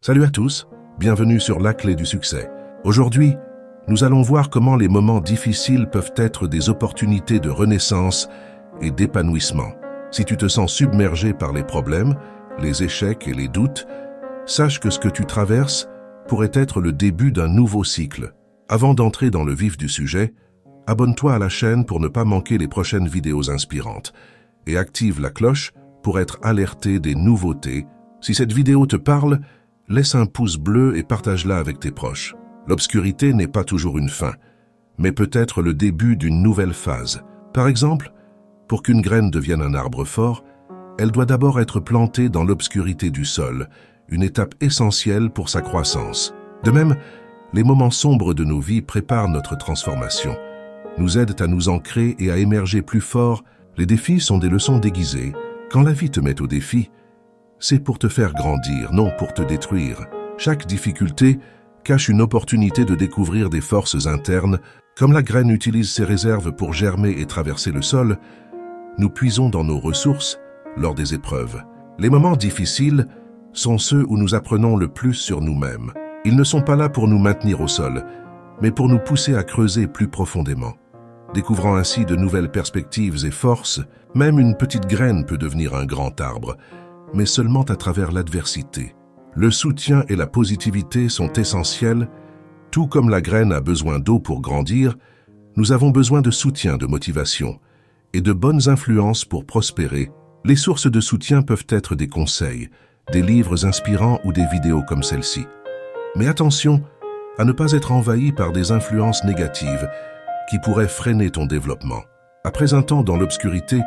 Salut à tous, bienvenue sur La Clé du Succès. Aujourd'hui, nous allons voir comment les moments difficiles peuvent être des opportunités de renaissance et d'épanouissement. Si tu te sens submergé par les problèmes, les échecs et les doutes, sache que ce que tu traverses pourrait être le début d'un nouveau cycle. Avant d'entrer dans le vif du sujet, abonne-toi à la chaîne pour ne pas manquer les prochaines vidéos inspirantes et active la cloche pour être alerté des nouveautés. Si cette vidéo te parle, laisse un pouce bleu et partage-la avec tes proches. L'obscurité n'est pas toujours une fin, mais peut-être le début d'une nouvelle phase. Par exemple, pour qu'une graine devienne un arbre fort, elle doit d'abord être plantée dans l'obscurité du sol, une étape essentielle pour sa croissance. De même, les moments sombres de nos vies préparent notre transformation, nous aident à nous ancrer et à émerger plus forts. Les défis sont des leçons déguisées. Quand la vie te met au défi, c'est pour te faire grandir, non pour te détruire. Chaque difficulté cache une opportunité de découvrir des forces internes. Comme la graine utilise ses réserves pour germer et traverser le sol, nous puisons dans nos ressources lors des épreuves. Les moments difficiles sont ceux où nous apprenons le plus sur nous-mêmes. Ils ne sont pas là pour nous maintenir au sol, mais pour nous pousser à creuser plus profondément. Découvrant ainsi de nouvelles perspectives et forces, même une petite graine peut devenir un grand arbre, mais seulement à travers l'adversité. Le soutien et la positivité sont essentiels. Tout comme la graine a besoin d'eau pour grandir, nous avons besoin de soutien, de motivation et de bonnes influences pour prospérer. Les sources de soutien peuvent être des conseils, des livres inspirants ou des vidéos comme celle-ci. Mais attention à ne pas être envahi par des influences négatives qui pourraient freiner ton développement. Après un temps dans l'obscurité,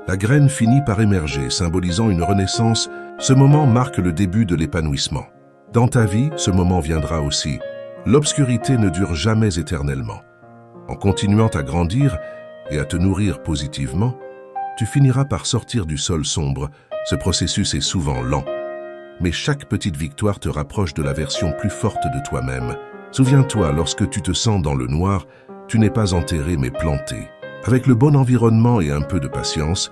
la graine finit par émerger, symbolisant une renaissance. Ce moment marque le début de l'épanouissement. Dans ta vie, ce moment viendra aussi. L'obscurité ne dure jamais éternellement. En continuant à grandir et à te nourrir positivement, tu finiras par sortir du sol sombre. Ce processus est souvent lent, mais chaque petite victoire te rapproche de la version plus forte de toi-même. Souviens-toi, lorsque tu te sens dans le noir, tu n'es pas enterré mais planté. Avec le bon environnement et un peu de patience,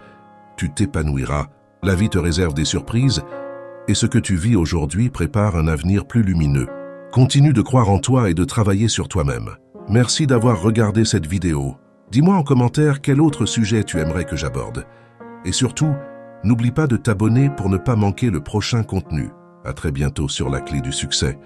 tu t'épanouiras. La vie te réserve des surprises et ce que tu vis aujourd'hui prépare un avenir plus lumineux. Continue de croire en toi et de travailler sur toi-même. Merci d'avoir regardé cette vidéo. Dis-moi en commentaire quel autre sujet tu aimerais que j'aborde. Et surtout, n'oublie pas de t'abonner pour ne pas manquer le prochain contenu. À très bientôt sur La Clé du Succès.